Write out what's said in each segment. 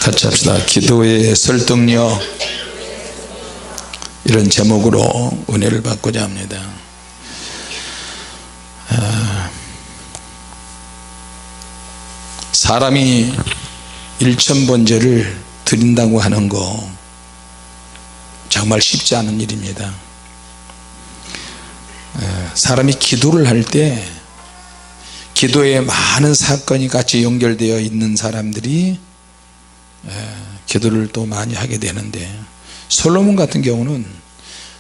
같이 합시다. 기도의 설득력, 이런 제목으로 은혜를 받고자 합니다. 사람이 일천번제를 드린다고 하는 거 정말 쉽지 않은 일입니다. 사람이 기도를 할 때 기도에 많은 사건이 같이 연결되어 있는 사람들이 기도를 또 많이 하게 되는데, 솔로몬 같은 경우는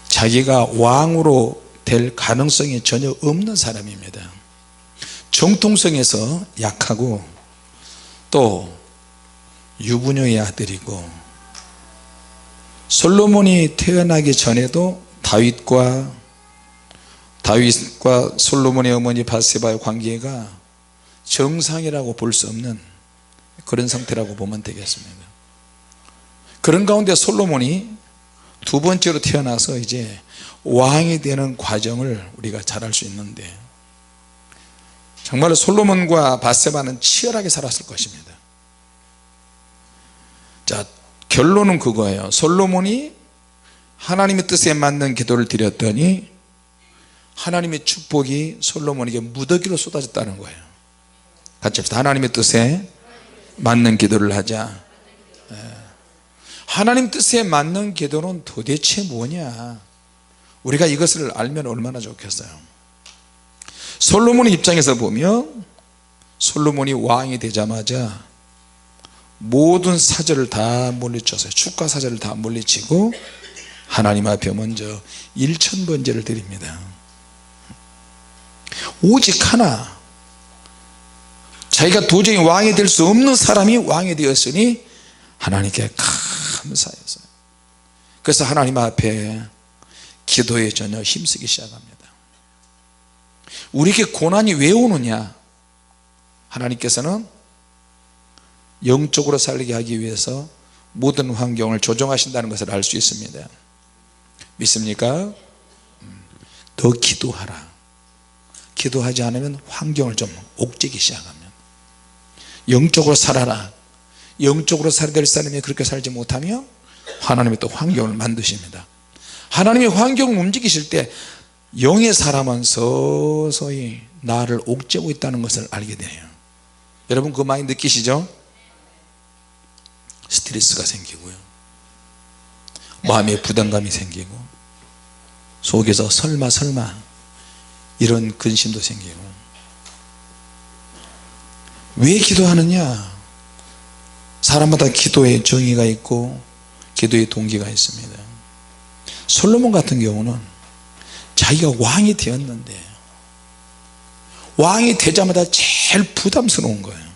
자기가 왕으로 될 가능성이 전혀 없는 사람입니다. 정통성에서 약하고 또 유부녀의 아들이고, 솔로몬이 태어나기 전에도 다윗과 솔로몬의 어머니 바세바의 관계가 정상이라고 볼 수 없는 그런 상태라고 보면 되겠습니다. 그런 가운데 솔로몬이 두 번째로 태어나서 이제 왕이 되는 과정을 우리가 잘 알 수 있는데, 정말 솔로몬과 바세바는 치열하게 살았을 것입니다. 자, 결론은 그거예요. 솔로몬이 하나님의 뜻에 맞는 기도를 드렸더니 하나님의 축복이 솔로몬에게 무더기로 쏟아졌다는 거예요. 같이 합시다. 하나님의 뜻에 맞는 기도를 하자. 하나님 뜻에 맞는 기도는 도대체 뭐냐, 우리가 이것을 알면 얼마나 좋겠어요. 솔로몬의 입장에서 보면, 솔로몬이 왕이 되자마자 모든 사절을 다 물리쳤어요. 축가 사절을 다 물리치고 하나님 앞에 먼저 일천번제를 드립니다. 오직 하나, 자기가 도저히 왕이 될 수 없는 사람이 왕이 되었으니 하나님께 감사했어요. 그래서 하나님 앞에 기도에 전혀 힘쓰기 시작합니다. 우리에게 고난이 왜 오느냐, 하나님께서는 영적으로 살게 하기 위해서 모든 환경을 조정하신다는 것을 알 수 있습니다. 믿습니까? 너 기도하라. 기도하지 않으면 환경을 좀 옥죄기 시작하면, 영적으로 살아라. 영적으로 살아야 될 사람이 그렇게 살지 못하면 하나님이 또 환경을 만드십니다. 하나님이 환경을 움직이실 때 영의 사람은 서서히 나를 옥죄고 있다는 것을 알게 돼요. 여러분 그 많이 느끼시죠? 스트레스가 생기고요, 마음에 부담감이 생기고, 속에서 설마 이런 근심도 생기고. 왜 기도하느냐? 사람마다 기도의 정의가 있고 기도의 동기가 있습니다. 솔로몬 같은 경우는 자기가 왕이 되었는데, 왕이 되자마자 제일 부담스러운 거예요.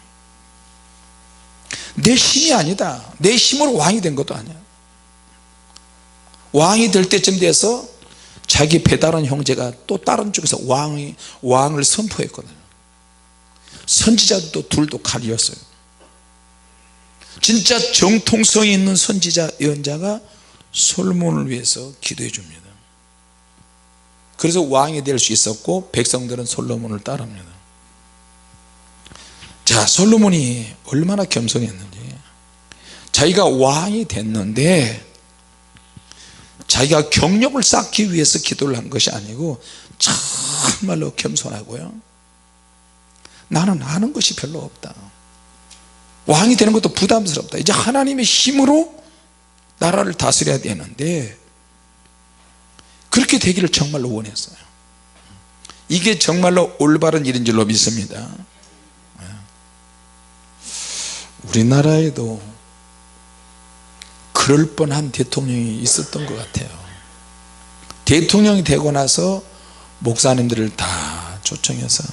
내 힘이 아니다, 내 힘으로 왕이 된 것도 아니야. 왕이 될 때쯤 돼서 자기 배다른 형제가 또 다른 쪽에서 왕을 선포했거든요. 선지자도 둘도 칼이었어요. 진짜 정통성이 있는 선지자 예언자가 솔로몬을 위해서 기도해 줍니다. 그래서 왕이 될 수 있었고 백성들은 솔로몬을 따릅니다. 자, 솔로몬이 얼마나 겸손했는지, 자기가 왕이 됐는데 자기가 경력을 쌓기 위해서 기도를 한 것이 아니고 정말로 겸손하고요, 나는 아는 것이 별로 없다, 왕이 되는 것도 부담스럽다, 이제 하나님의 힘으로 나라를 다스려야 되는데 그렇게 되기를 정말로 원했어요. 이게 정말로 올바른 일인 줄로 믿습니다. 우리나라에도 그럴 뻔한 대통령이 있었던 것 같아요. 대통령이 되고 나서 목사님들을 다 초청해서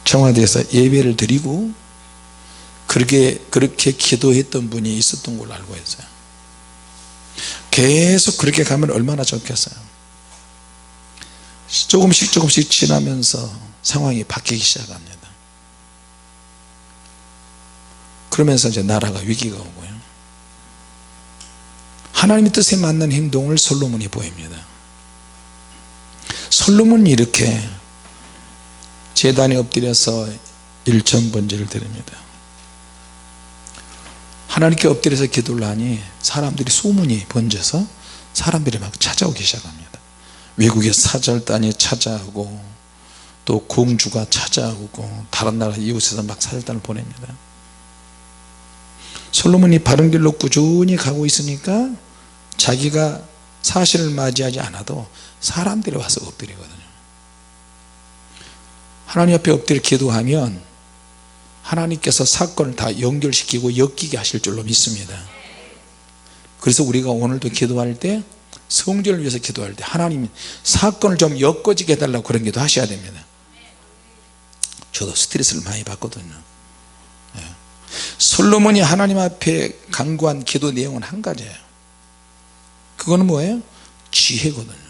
청와대에서 예배를 드리고 그렇게 기도했던 분이 있었던 걸로 알고 있어요. 계속 그렇게 가면 얼마나 좋겠어요. 조금씩 지나면서 상황이 바뀌기 시작합니다. 그러면서 이제 나라가 위기가 오고요, 하나님의 뜻에 맞는 행동을 솔로몬이 보입니다. 솔로몬이 이렇게 제단에 엎드려서 일천번제를 드립니다. 하나님께 엎드려서 기도를 하니 사람들이 소문이 번져서 사람들이 막 찾아오기 시작합니다. 외국의 사절단이 찾아오고 또 공주가 찾아오고 다른 나라 이웃에서 막 사절단을 보냅니다. 솔로몬이 바른 길로 꾸준히 가고 있으니까 자기가 사실을 맞이하지 않아도 사람들이 와서 엎드리거든요. 하나님 앞에 엎드려 기도하면 하나님께서 사건을 다 연결시키고 엮이게 하실 줄로 믿습니다. 그래서 우리가 오늘도 기도할 때 성전을 위해서 기도할 때 하나님 사건을 좀 엮어지게 해달라고 그런 기도 하셔야 됩니다. 저도 스트레스를 많이 받거든요. 솔로몬이 하나님 앞에 간구한 기도 내용은 한 가지예요. 그거는 뭐예요? 지혜거든요.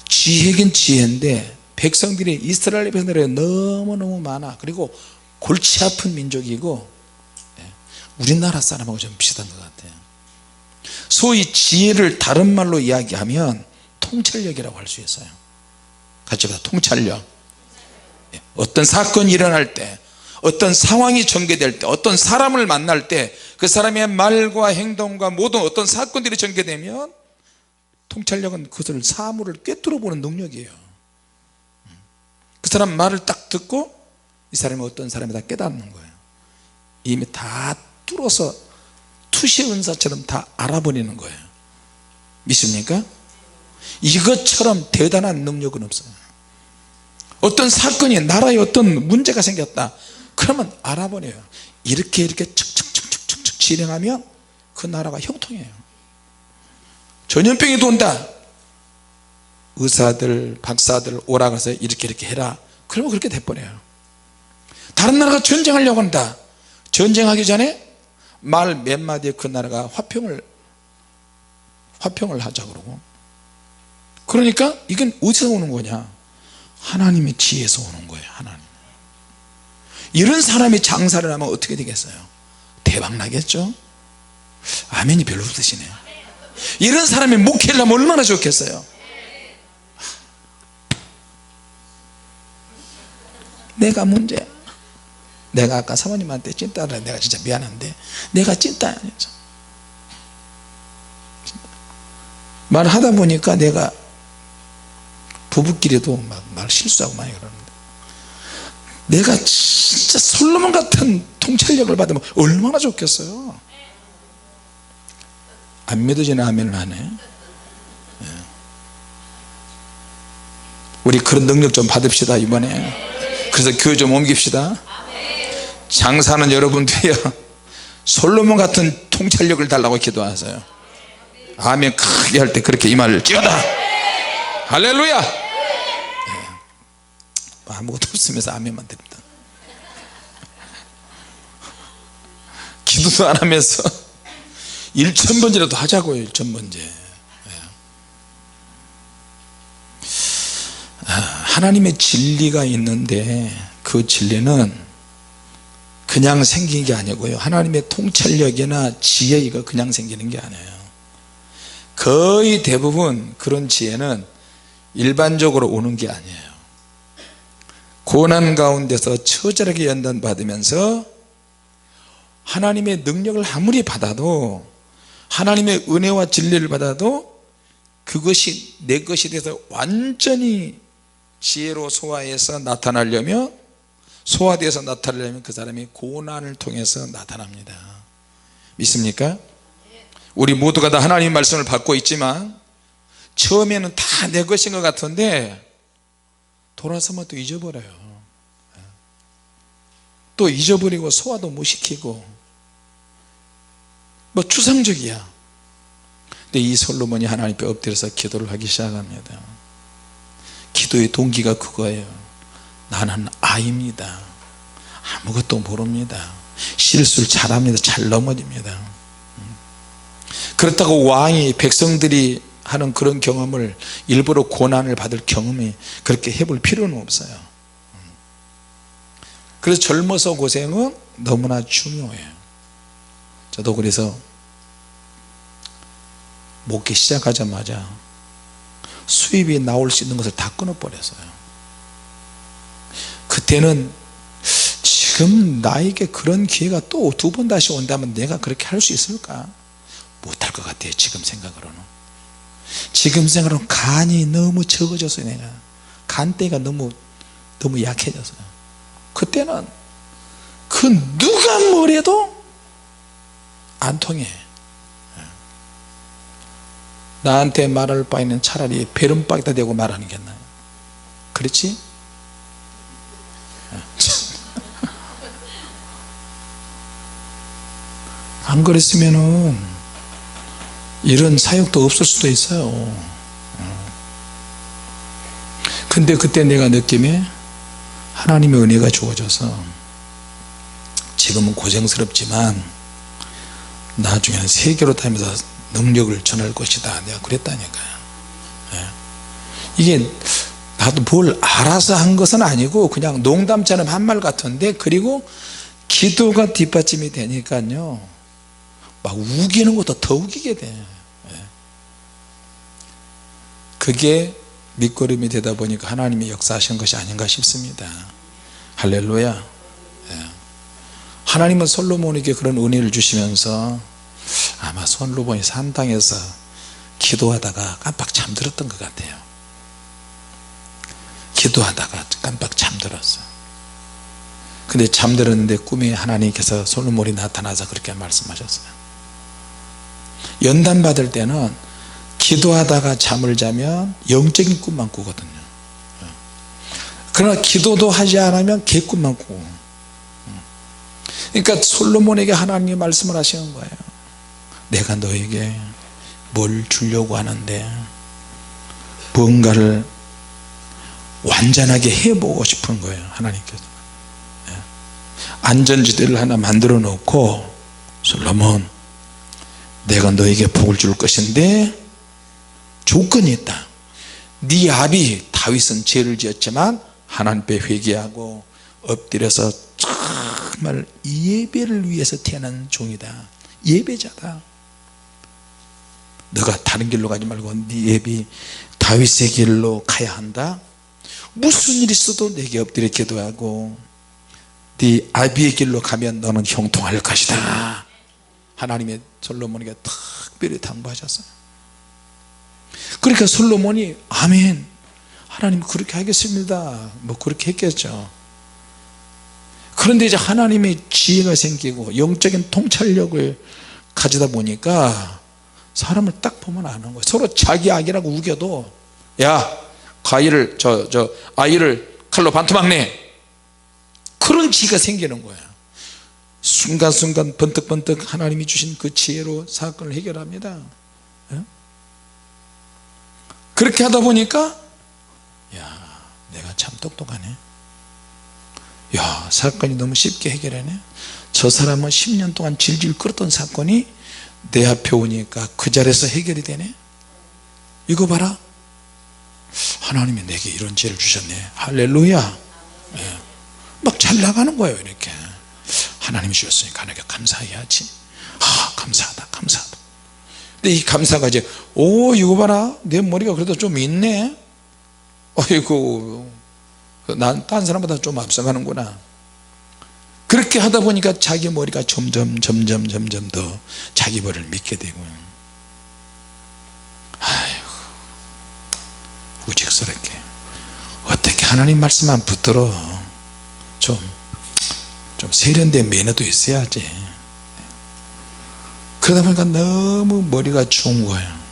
지혜긴 지혜인데 백성들이 이스라엘 백성들이 너무너무 많아. 그리고 골치 아픈 민족이고 우리나라 사람하고 좀 비슷한 것 같아요. 소위 지혜를 다른 말로 이야기하면 통찰력이라고 할 수 있어요. 같이 보자. 통찰력. 어떤 사건이 일어날 때, 어떤 상황이 전개될 때, 어떤 사람을 만날 때 그 사람의 말과 행동과 모든 어떤 사건들이 전개되면 통찰력은 그것을 사물을 꿰뚫어 보는 능력이에요. 그 사람 말을 딱 듣고 이 사람이 어떤 사람이다 깨닫는 거예요. 이미 다 뚫어서 투시 은사처럼 다 알아버리는 거예요. 믿습니까? 이것처럼 대단한 능력은 없어요. 어떤 사건이 나라에 어떤 문제가 생겼다 그러면 알아버려요. 이렇게 척척척척척 진행하면 그 나라가 형통해요. 전염병이 돈다, 의사들 박사들 오라가서 이렇게 해라 그러면 그렇게 돼버려요. 다른 나라가 전쟁하려고 한다, 전쟁하기 전에 말 몇 마디에 그 나라가 화평을 하자 그러고. 그러니까 이건 어디서 오는 거냐? 하나님의 지혜에서 오는 거예요. 하나님. 이런 사람이 장사를 하면 어떻게 되겠어요? 대박 나겠죠? 아멘이 별로 없으시네요. 이런 사람이 목회를 하면 얼마나 좋겠어요. 내가 문제야. 내가 아까 사모님한테 찐따라 내가 진짜 미안한데 내가 찐따야. 말하다 보니까 내가 부부끼리도 막 말 실수하고 많이 그러는데 내가 진짜 솔로몬 같은 통찰력을 받으면 얼마나 좋겠어요. 안 믿어지는 아멘을 하네. 우리 그런 능력 좀 받읍시다 이번에. 그래서 교회 좀 옮깁시다. 장사는 여러분들이요 솔로몬 같은 통찰력을 달라고 기도하세요. 아멘 크게 할 때 그렇게 이 말을 찌어다. 할렐루야. 아무것도 없으면서 아멘만 드립니다. 기도도 안 하면서 1000번이라도 하자고요. 1000번째. 하나님의 진리가 있는데 그 진리는 그냥 생긴 게 아니고요, 하나님의 통찰력이나 지혜 이거 그냥 생기는 게 아니에요. 거의 대부분 그런 지혜는 일반적으로 오는 게 아니에요. 고난 가운데서 처절하게 연단받으면서 하나님의 능력을 아무리 받아도, 하나님의 은혜와 진리를 받아도 그것이 내 것이 돼서 완전히 지혜로 소화해서 나타나려면, 소화돼서 나타나려면 그 사람이 고난을 통해서 나타납니다. 믿습니까? 우리 모두가 다 하나님의 말씀을 받고 있지만 처음에는 다 내 것인 것 같은데 돌아서면 또 잊어버려요. 또 잊어버리고 소화도 못 시키고 뭐 추상적이야. 근데 이 솔로몬이 하나님 앞에 엎드려서 기도를 하기 시작합니다. 기도의 동기가 그거예요. 나는 아이입니다. 아무것도 모릅니다. 실수를 잘합니다. 잘 넘어집니다. 그렇다고 왕이 백성들이 하는 그런 경험을 일부러 고난을 받을 경험이 그렇게 해볼 필요는 없어요. 그래서 젊어서 고생은 너무나 중요해요. 저도 그래서 목회 시작하자마자 수입이 나올 수 있는 것을 다 끊어버렸어요. 그때는 지금 나에게 그런 기회가 또 두 번 다시 온다면 내가 그렇게 할 수 있을까? 못할 것 같아요. 지금 생각으로는. 지금 생각으로는 간이 너무 적어졌어요. 내가 간대가 너무 약해졌어요. 그때는 그 누가 뭐래도 안 통해. 나한테 말할 바에는 차라리 베름박에다 대고 말하는 게 나아요. 그렇지? 안 그랬으면은 이런 사역도 없을 수도 있어요. 근데 그때 내가 느낌에 하나님의 은혜가 주어져서 지금은 고생스럽지만 나중에는 세계로 다니면서 능력을 전할 것이다 내가 그랬다니까요. 이게 나도 뭘 알아서 한 것은 아니고 그냥 농담처럼 한 말 같은데, 그리고 기도가 뒷받침이 되니까요 막 우기는 것도 더 우기게 돼. 그게 밑거름이 되다 보니까 하나님이 역사하신 것이 아닌가 싶습니다. 할렐루야. 하나님은 솔로몬에게 그런 은혜를 주시면서 아마 솔로몬이 산당에서 기도하다가 깜빡 잠들었던 것 같아요. 기도하다가 깜빡 잠들었어요. 근데 잠들었는데 꿈에 하나님께서 솔로몬이 나타나서 그렇게 말씀하셨어요. 연단 받을 때는 기도하다가 잠을 자면 영적인 꿈만 꾸거든요. 그러나 기도도 하지 않으면 개꿈만 꾸고. 그러니까 솔로몬에게 하나님이 말씀을 하시는 거예요. 내가 너에게 뭘 주려고 하는데 뭔가를 완전하게 해보고 싶은 거예요. 하나님께서 안전지대를 하나 만들어 놓고, 솔로몬 내가 너에게 복을 줄 것인데 조건이 있다. 네 아비 다윗은 죄를 지었지만 하나님께 회개하고 엎드려서 정말 예배를 위해서 태어난 종이다. 예배자다. 너가 다른 길로 가지 말고 네 예비 다윗의 길로 가야 한다. 무슨 일이 있어도 내게 엎드려 기도하고 네 아비의 길로 가면 너는 형통할 것이다. 하나님의 솔로몬에게 특별히 당부하셨어요. 그러니까 솔로몬이 아멘, 하나님 그렇게 하겠습니다 뭐 그렇게 했겠죠. 그런데 이제 하나님의 지혜가 생기고 영적인 통찰력을 가지다 보니까 사람을 딱 보면 아는 거예요. 서로 자기 아기라고 우겨도 야 과일을 아이를 칼로 반토막내, 그런 지혜가 생기는 거예요. 순간순간 번뜩번뜩 하나님이 주신 그 지혜로 사건을 해결합니다. 그렇게 하다 보니까 야 내가 참 똑똑하네. 야 사건이 너무 쉽게 해결하네. 저 사람은 10년 동안 질질 끌었던 사건이 내 앞에 오니까 그 자리에서 해결이 되네. 이거 봐라, 하나님이 내게 이런 지혜를 주셨네. 할렐루야. 막 잘 나가는 거예요. 이렇게 하나님이 주셨으니까 하나님께 감사해야지. 감사하다 감사하다. 근데 이 감사가 이제 이거 봐라, 내 머리가 그래도 좀 있네. 어이구 난 딴 사람보다 좀 앞서가는구나. 그렇게 하다 보니까 자기 머리가 점점 더 자기 머리를 믿게 되고요. 아이고 우직스럽게 어떻게 하나님 말씀만 붙들어. 좀 세련된 매너도 있어야지. 그러다 보니까 너무 머리가 좋은 거예요.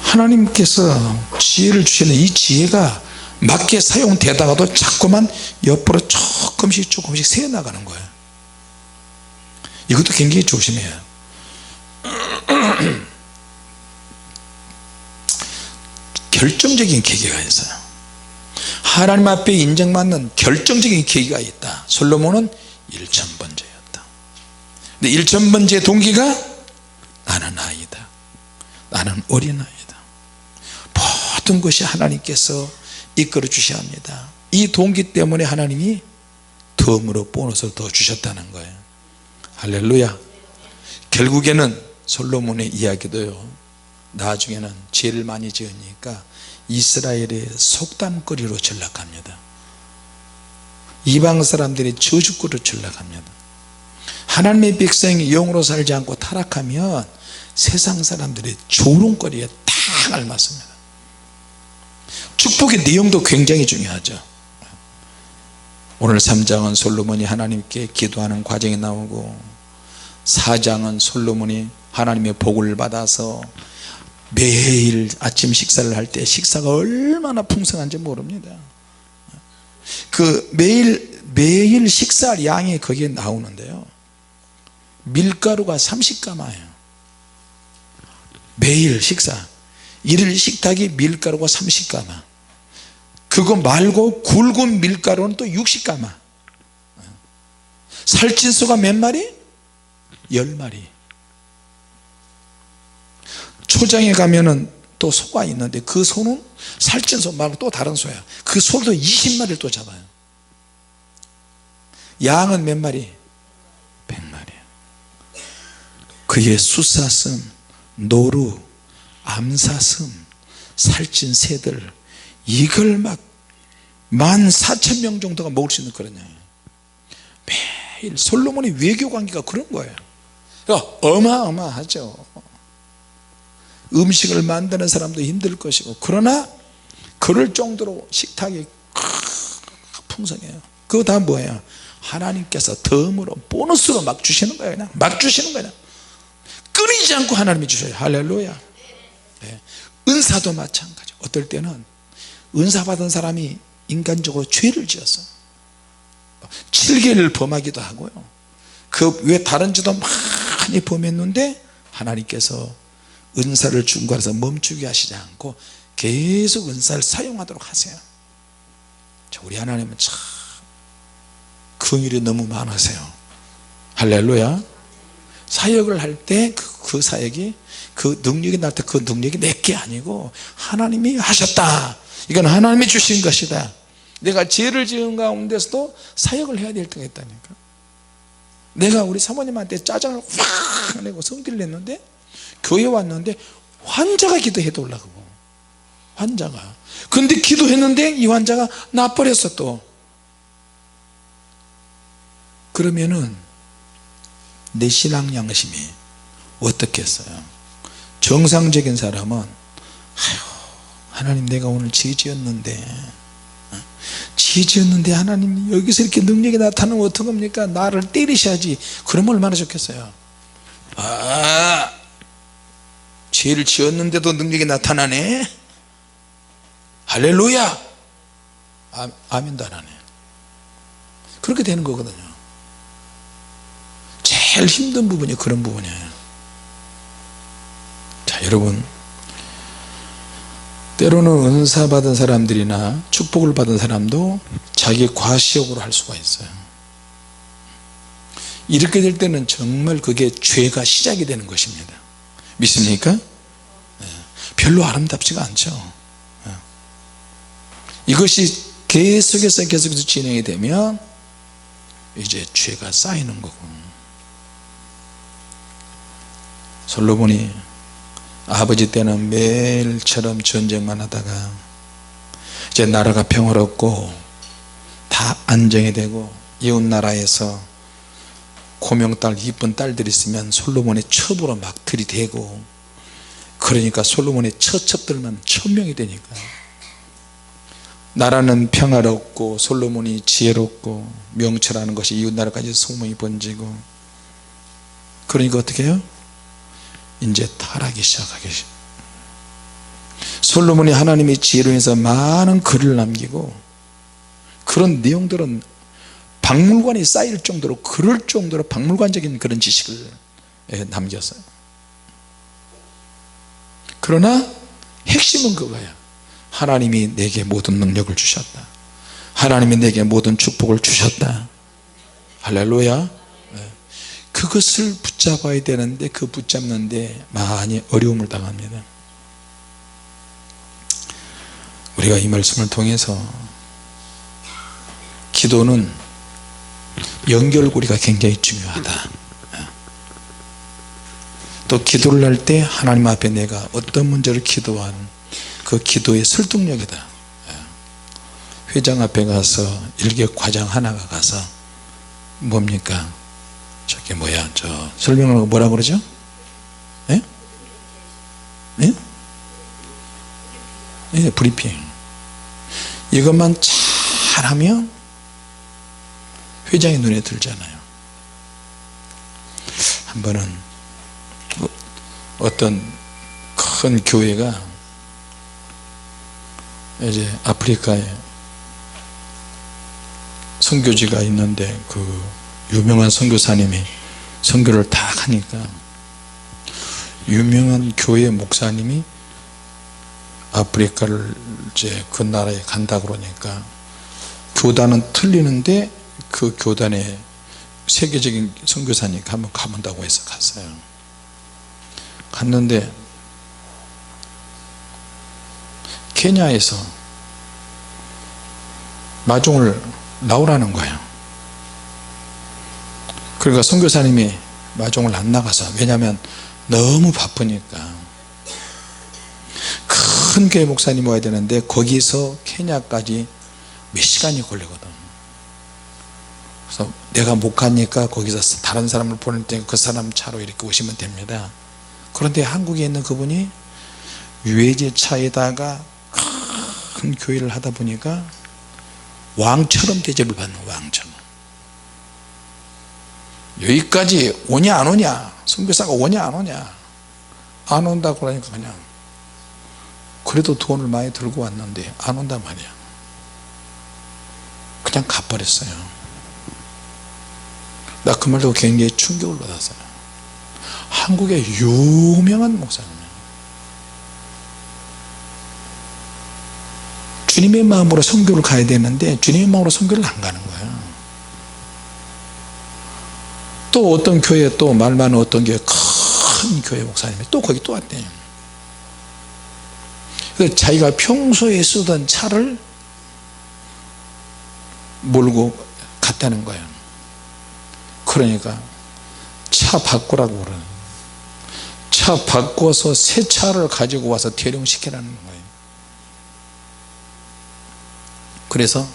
하나님께서 지혜를 주시는 이 지혜가 맞게 사용되다가도 자꾸만 옆으로 조금씩 새어 나가는 거예요. 이것도 굉장히 조심해요. 결정적인 계기가 있어요. 하나님 앞에 인정받는 결정적인 계기가 있다. 솔로몬은 1000번째였다. 근데 1000번째 동기가 나는 아이다, 나는 어린아이다. 모든 것이 하나님께서 이끌어 주셔야 합니다. 이 동기 때문에 하나님이 덤으로 보너스를 더 주셨다는 거예요. 할렐루야. 결국에는 솔로몬의 이야기도요, 나중에는 죄를 많이 지으니까 이스라엘의 속담거리로 전락합니다. 이방 사람들이 저주거리로 전락합니다. 하나님의 백성이 영으로 살지 않고 타락하면 세상 사람들의 조롱거리에 딱 알맞습니다. 축복의 내용도 굉장히 중요하죠. 오늘 3장은 솔로몬이 하나님께 기도하는 과정이 나오고 4장은 솔로몬이 하나님의 복을 받아서 매일 아침 식사를 할 때 식사가 얼마나 풍성한지 모릅니다. 그 매일 식사할 양이 거기에 나오는데요, 밀가루가 30가마예요 매일 식사. 일일 식탁이 밀가루가 30가마, 그거 말고 굵은 밀가루는 또 60가마. 살찐소가 몇 마리? 10마리. 초장에 가면은 또 소가 있는데 그 소는 살찐소 말고 또 다른 소야. 그 소도 20마리를 또 잡아요. 양은 몇 마리? 100마리. 그의 숫사슴, 노루, 암사슴, 살찐 새들, 이걸 막 14,000명 정도가 먹을 수 있는 그런 양이에요. 매일 솔로몬의 외교관계가 그런 거예요. 그러니까 어마어마하죠. 음식을 만드는 사람도 힘들 것이고, 그러나 그럴 정도로 식탁이 풍성해요. 그거 다 뭐예요? 하나님께서 덤으로 보너스로 막 주시는 거예요. 그냥 막 주시는 거예요. 끊이지 않고 하나님이 주셔요. 할렐루야. 네. 은사도 마찬가지. 어떨 때는 은사 받은 사람이 인간적으로 죄를 지었어요. 7개를 범하기도 하고요. 그 외 다른 죄도 많이 범했는데 하나님께서 은사를 준 거라서 멈추게 하시지 않고 계속 은사를 사용하도록 하세요. 우리 하나님은 참 긍휼이 너무 많으세요. 할렐루야. 사역을 할 때 그 사역이, 그 능력이 날 때 그 능력이 내게 아니고 하나님이 하셨다, 이건 하나님이 주신 것이다. 내가 죄를 지은 가운데서도 사역을 해야 될 때가 있다니까. 내가 우리 사모님한테 짜증을 확 내고 성질을 냈는데 교회 왔는데 환자가 기도해 달라고. 환자가. 근데 기도했는데 이 환자가 나버렸어 또. 그러면은 내 신앙 양심이 어떻겠어요? 정상적인 사람은 아유, 하나님 내가 오늘 죄 지었는데 하나님 여기서 이렇게 능력이 나타나면 어떡합니까? 나를 때리셔야지. 그러면 얼마나 좋겠어요. 아, 죄를 지었는데도 능력이 나타나네. 할렐루야. 아멘도 안 하네. 그렇게 되는 거거든요. 제일 힘든 부분이 그런 부분이에요. 자, 여러분, 때로는 은사 받은 사람들이나 축복을 받은 사람도 자기 과시욕으로 할 수가 있어요. 이렇게 될 때는 정말 그게 죄가 시작이 되는 것입니다. 믿습니까? 별로 아름답지가 않죠. 이것이 계속해서 진행이 되면 이제 죄가 쌓이는 거고. 솔로몬이 아버지 때는 매일처럼 전쟁만 하다가 이제 나라가 평화롭고 다 안정이 되고 이웃 나라에서 고명딸 이쁜 딸들이 있으면 솔로몬의 첩으로 막 들이대고, 그러니까 솔로몬의 처첩들만 1000명이 되니까 나라는 평화롭고 솔로몬이 지혜롭고 명철하는 것이 이웃 나라까지 소문이 번지고, 그러니까 어떻게 해요? 이제 타락이 시작하기. 솔로몬이 하나님의 지혜로 인해서 많은 글을 남기고, 그런 내용들은 박물관이 쌓일 정도로, 그럴 정도로 박물관적인 그런 지식을 남겼어요. 그러나 핵심은 그거야. 하나님이 내게 모든 능력을 주셨다. 하나님이 내게 모든 축복을 주셨다. 할렐루야. 그것을 붙잡아야 되는데 그 붙잡는데 많이 어려움을 당합니다. 우리가 이 말씀을 통해서 기도는 연결고리가 굉장히 중요하다. 또 기도를 할 때 하나님 앞에 내가 어떤 문제를 기도한 그 기도의 설득력이다. 회장 앞에 가서 일개 과장 하나가 가서 뭡니까 저게 뭐야 저 설명을 뭐라 그러죠? 예? 예? 예, 브리핑 이것만 잘하면 회장의 눈에 들잖아요. 한 번은 어떤 큰 교회가 이제 아프리카에 선교지가 있는데 그 유명한 선교사님이 선교를 다 하니까 유명한 교회 목사님이 아프리카를 이제 그 나라에 간다 그러니까 교단은 틀리는데 그 교단에 세계적인 선교사니까 한번 가본다고 해서 갔어요. 갔는데 케냐에서 마중을 나오라는 거예요. 그러니까 선교사님이 마중을 안 나가서 왜냐하면 너무 바쁘니까 큰 교회 목사님 와야 되는데 거기서 케냐까지 몇 시간이 걸리거든. 그래서 내가 못 가니까 거기서 다른 사람을 보낼 테니까 그 사람 차로 이렇게 오시면 됩니다. 그런데 한국에 있는 그분이 유해제차에다가 큰 교회를 하다 보니까 왕처럼 대접을 받는 왕처럼 여기까지 오냐 안 오냐 선교사가 오냐 안 오냐 안 온다고 그러니까 그냥 그래도 돈을 많이 들고 왔는데 안 온단 말이야. 그냥 가버렸어요. 나 그 말 듣고 굉장히 충격을 받았어요. 한국의 유명한 목사님 주님의 마음으로 선교를 가야 되는데 주님의 마음으로 선교를 안 가는 거예요. 또 어떤 교회 또 말 많은 어떤 교회 큰 교회 목사님이 또 거기 또 왔대요. 그래서 자기가 평소에 쓰던 차를 몰고 갔다는 거예요. 그러니까 차 바꾸라고 그러는 차 바꿔서 새 차를 가지고 와서 대령시키라는 거예요. 그래서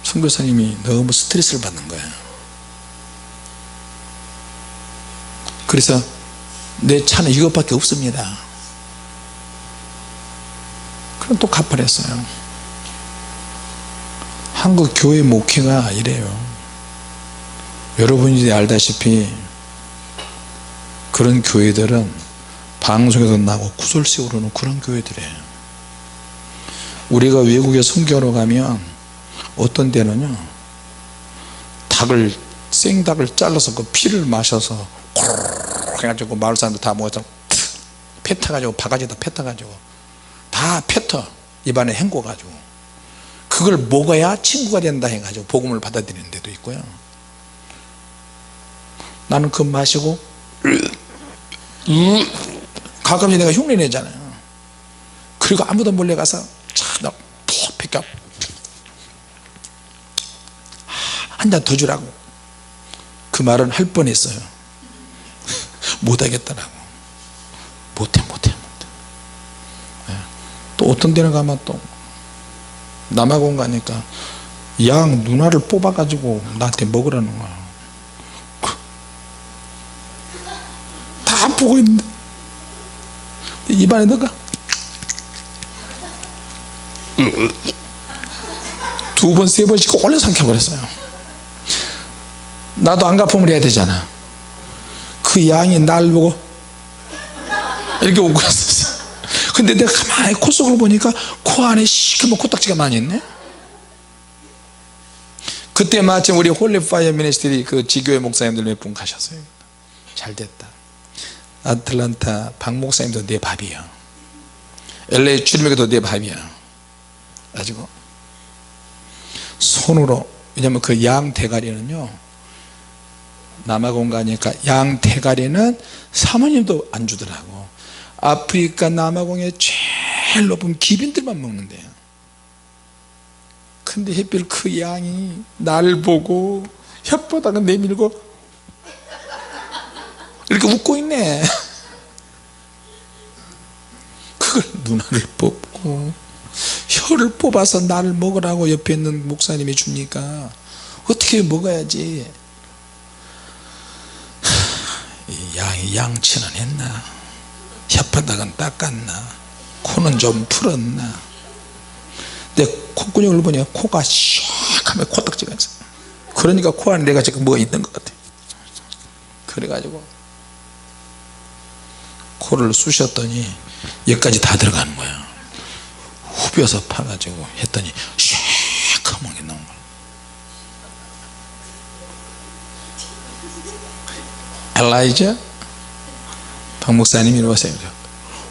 선교사님이 너무 스트레스를 받는 거예요. 그래서 내 차는 이것밖에 없습니다. 그럼 또 갚아냈어요. 한국 교회 목회가 이래요. 여러분이 알다시피 그런 교회들은 방송에서 나오고 구설수 오르는 그런 교회들이에요. 우리가 외국에 선교하러 가면 어떤 데는요 생닭을 잘라서 그 피를 마셔서 고르르 해가지고 마을 사람들 다 모여서 뱉어가지고 바가지에다 뱉어가지고 다 뱉어 입안에 헹궈가지고 그걸 먹어야 친구가 된다 해가지고 복음을 받아들이는 데도 있고요. 나는 그거 마시고 가끔씩 내가 흉내 내잖아요. 그리고 아무도 몰래 가서 푹 뺏겨 한 잔 더 주라고 그 말은 할 뻔했어요. 못하겠더라고. 못해. 또 어떤 데는 가면 또 남아공 가니까 양 누나를 뽑아 가지고 나한테 먹으라는 거야. 다 보고 있는데 입안에 넣어가 두 번 세 번씩 올려 삼켜버렸어요. 나도 안가품을 해야 되잖아. 그 양이 날 보고 이렇게 웃고 있었어. 근데 내가 가만히 코 속을 보니까 코 안에 시커먼 코딱지가 많이 있네. 그때 마침 우리 홀리파이어 미니스트리 그 지교회 목사님들 몇 분 가셨어요. 잘 됐다. 아틀란타 박 목사님도 내 밥이야. LA 주님에게도 내 밥이야. 가지고 손으로 왜냐면 그 양 대가리는요 남아공 가니까 양 대가리는 사모님도 안 주더라고. 아프리카 남아공의 제일 높은 기빈들만 먹는데요. 근데 하필 그 양이 날 보고 혓바닥을 내밀고 이렇게 웃고 있네. 그걸 눈알을 뽑고 혀를 뽑아서 나를 먹으라고 옆에 있는 목사님이 주니까 어떻게 먹어야지. 이 양이 양치는 했나, 혓바닥은 닦았나, 코는 좀 풀었나. 내 콧구녕을 보니 코가 시원하면 코딱지가 있어. 그러니까 코 안에 내가 지금 뭐가 있는 것 같아. 그래가지고 코를 쑤셨더니 여기까지 다 들어가는 거야. 후벼서 파가지고 했더니 시커멓게 나온 거야. 엘라이자 박 목사님이 이러세요.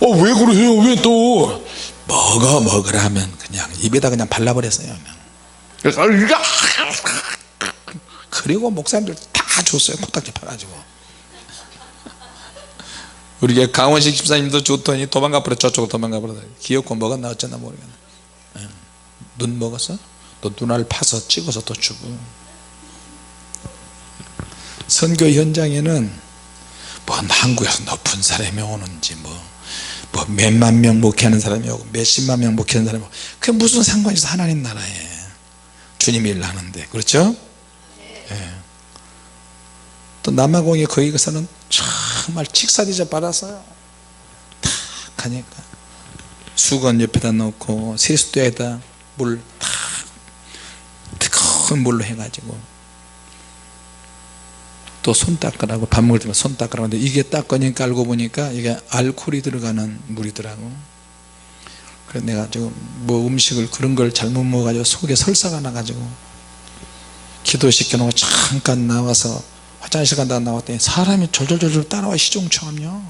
왜 그러세요? 왜 또 먹으라 하면 그냥 입에다 그냥 발라버렸어요. 그냥. 그리고 목사님들 다 줬어요. 코딱지 파가지고. 우리 강원식 집사님도 줬더니 도망가버려. 저쪽으로 도망가버려. 기어코 먹었나 어쩌나 모르겠네. 눈 먹었어? 또 눈알 파서 찍어서 또 주고. 선교 현장에는 뭐 한국에서 높은 사람이 오는지 뭐 몇만 명 목회하는 사람이 오고 몇십만 명 목회하는 사람이 오고 그게 무슨 상관이 있어. 하나님 나라에 주님 일 하는데. 그렇죠? 예. 또 남아공에 거기 가서는 정말 직사대접 받았어요. 탁 하니까 수건 옆에다 놓고 세숫대에다 물 탁 뜨거운 물로 해가지고 또 손 닦으라고, 밥 먹을 때마다 손 닦으라고 하는데 이게 닦으니까 알고 보니까 이게 알코올이 들어가는 물이더라고. 그래서 내가 지금 뭐 음식을 그런 걸 잘못 먹어가지고 속에 설사가 나가지고 기도시켜놓고 잠깐 나와서 화장실 간다 나왔더니 사람이 졸졸졸 따라와. 시종처럼요.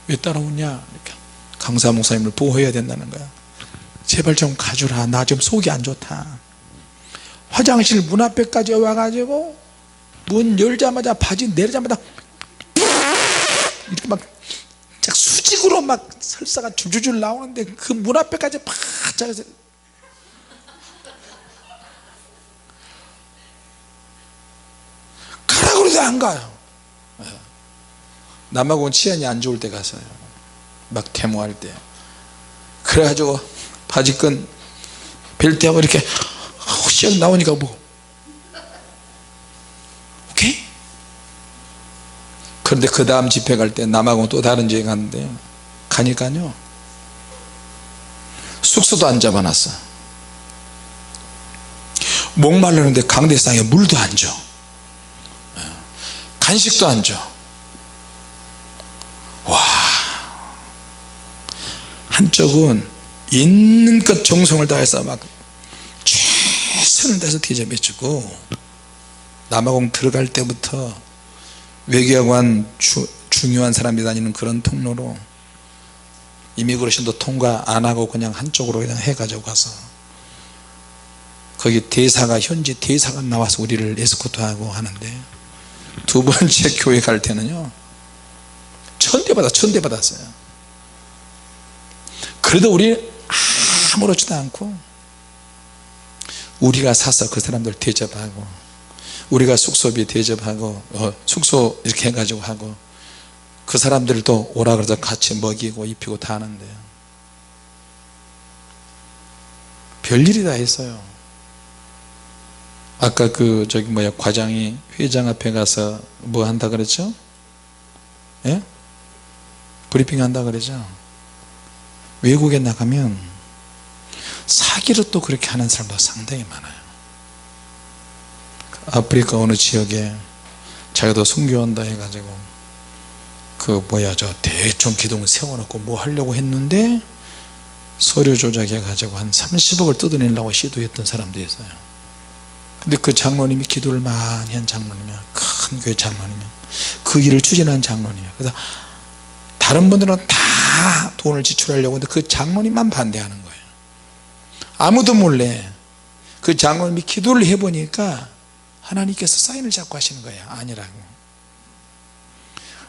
왜 따라오냐, 이렇게 강사 목사님을 보호해야 된다는 거야. 제발 좀 가주라, 나 지금 속이 안 좋다. 화장실 문 앞에까지 와가지고 문 열자마자 바지 내리자마자 이렇게 막 수직으로 막 설사가 줄줄줄 나오는데 그 문 앞에까지 바짝 가라고 해도 안 가요. 남하고는 치안이 안 좋을 때 가서요. 막 데모할 때. 그래가지고 바지끈 벨트하고 이렇게 씩 나오니까 뭐 오케이? 그런데 그 다음 집회 갈 때 남하고 또 다른 지에 갔는데 가니까요 숙소도 안 잡아놨어. 목마르는데 강대상에 물도 안 줘, 간식도 안 줘. 와, 한쪽은 있는 것 정성을 다해서 막 최선을 다해서 대접해주고, 남아공 들어갈 때부터 외교관 중요한 사람이 다니는 그런 통로로 이미그레이션도 통과 안 하고 그냥 한쪽으로 그냥 해가지고 가서 거기 대사가, 현지 대사가 나와서 우리를 에스코트하고 하는데, 두 번째 교회 갈 때는요 천대 받았어요. 그래도 우리 아무렇지도 않고 우리가 사서 그 사람들 대접하고, 우리가 숙소비 대접하고 숙소 이렇게 해가지고 하고, 그 사람들도 오라 그래서 같이 먹이고 입히고 다 하는데요, 별일이 다 있어요. 아까 그 과장이 회장 앞에 가서 뭐 한다 그랬죠? 예? 브리핑 한다 그러죠. 외국에 나가면 사기로 또 그렇게 하는 사람도 상당히 많아요. 아프리카 어느 지역에 자기도 선교한다 해가지고 저 대충 기둥을 세워놓고 뭐 하려고 했는데 서류 조작해가지고 한 30억을 뜯어내려고 시도했던 사람도 있어요. 근데 그 장로님이 기도를 많이 한 장로님이야. 큰 교회 장로님이야. 그 일을 추진한 장로님이야. 그래서 다른 분들은 다 돈을 지출하려고 하는데 그 장로님만 반대하는 거예요. 아무도 몰래 그 장로님이 기도를 해보니까 하나님께서 사인을 자꾸 하시는 거예요. 아니라고.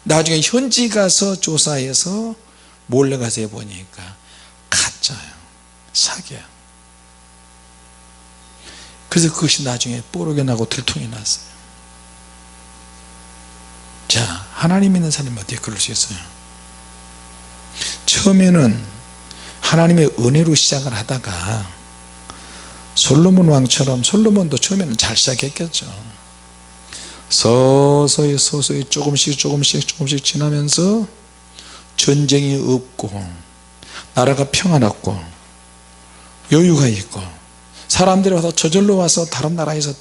나중에 현지 가서 조사해서 몰래 가서 해보니까 가짜예요. 사기야. 그래서 그것이 나중에 뽀록이 나고 들통이 났어요. 자, 하나님 믿는 사람이 어떻게 그럴 수 있어요? 처음에는 하나님의 은혜로 시작을 하다가 솔로몬 왕처럼 솔로몬도 처음에는 잘 시작했겠죠. 서서히 조금씩 지나면서 전쟁이 없고 나라가 평안했고 여유가 있고 사람들이 와서 저절로 와서 다른 나라에서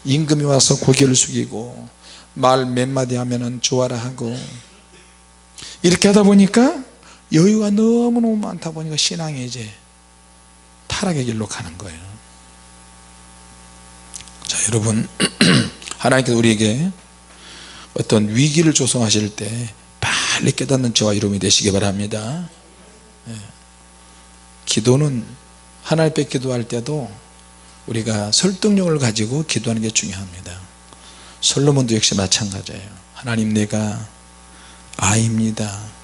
임금이 와서 고개를 숙이고 말 몇 마디 하면은 좋아라 하고 이렇게 하다 보니까 여유가 너무너무 많다 보니까 신앙이 이제 타락의 길로 가는 거예요. 자, 여러분 하나님께서 우리에게 어떤 위기를 조성하실 때 빨리 깨닫는 저와 여러분이 되시기 바랍니다. 기도는 하나님 앞에 기도할 때도 우리가 설득력을 가지고 기도하는 게 중요합니다. 솔로몬도 역시 마찬가지예요. 하나님, 내가 아이입니다.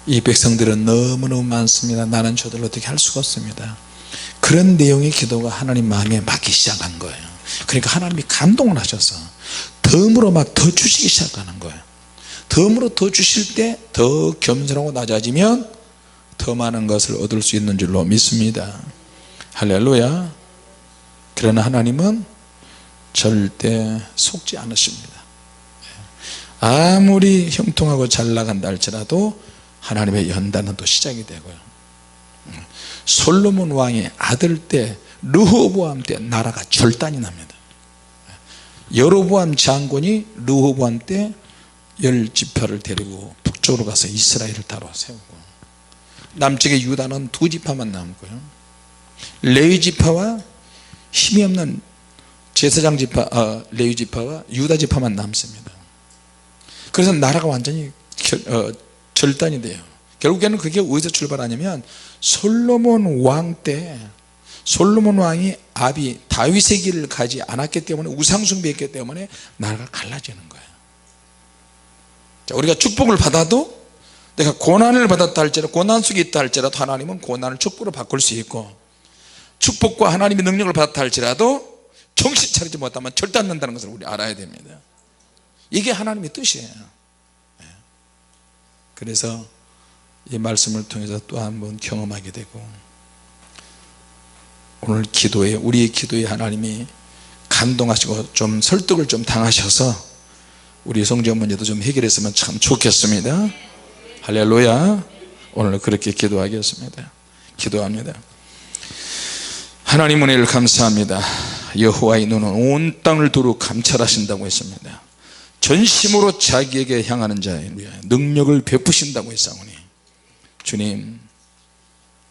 이 백성들은 너무너무 많습니다. 나는 저들을 어떻게 할 수가 없습니다. 그런 내용의 기도가 하나님 마음에 맞기 시작한 거예요. 그러니까 하나님이 감동을 하셔서 덤으로 막 더 주시기 시작하는 거예요. 덤으로 더 주실 때 더 겸손하고 낮아지면 더 많은 것을 얻을 수 있는 줄로 믿습니다. 할렐루야. 그러나 하나님은 절대 속지 않으십니다. 아무리 형통하고 잘 나간다 할지라도 하나님의 연단은 또 시작이 되고요. 솔로몬 왕의 아들 때 르호보암 때 나라가 절단이 납니다. 여로보암 장군이 르호보암 때 10지파를 데리고 북쪽으로 가서 이스라엘을 따로 세우고 남쪽의 유다는 2지파만 남고요. 레위 지파와 힘이 없는 제사장 지파, 레위 지파와 유다 지파만 남습니다. 그래서 나라가 완전히 절단이 돼요. 결국에는 그게 어디서 출발하냐면 솔로몬 왕 때 솔로몬 왕이 아비 다윗의 길을 가지 않았기 때문에 우상숭배했기 때문에 나라가 갈라지는 거예요. 자, 우리가 축복을 받아도 내가 고난을 받았다 할지라도 고난 속에 있다 할지라도 하나님은 고난을 축복으로 바꿀 수 있고 축복과 하나님의 능력을 받았다 할지라도 정신 차리지 못하면 절단난다는 것을 우리 알아야 됩니다. 이게 하나님의 뜻이에요. 그래서 이 말씀을 통해서 또 한 번 경험하게 되고 오늘 기도에 우리의 기도에 하나님이 감동하시고 좀 설득을 좀 당하셔서 우리 성전 문제도 좀 해결했으면 참 좋겠습니다. 할렐루야. 오늘 그렇게 기도하겠습니다. 기도합니다. 하나님 은혜를 감사합니다. 여호와의 눈은 온 땅을 두루 감찰하신다고 했습니다. 전심으로 자기에게 향하는 자에 능력을 베푸신다고 했사오니 주님,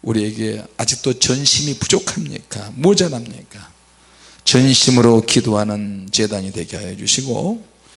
우리에게 아직도 전심이 부족합니까? 모자랍니까? 전심으로 기도하는 제단이 되게 하여 주시고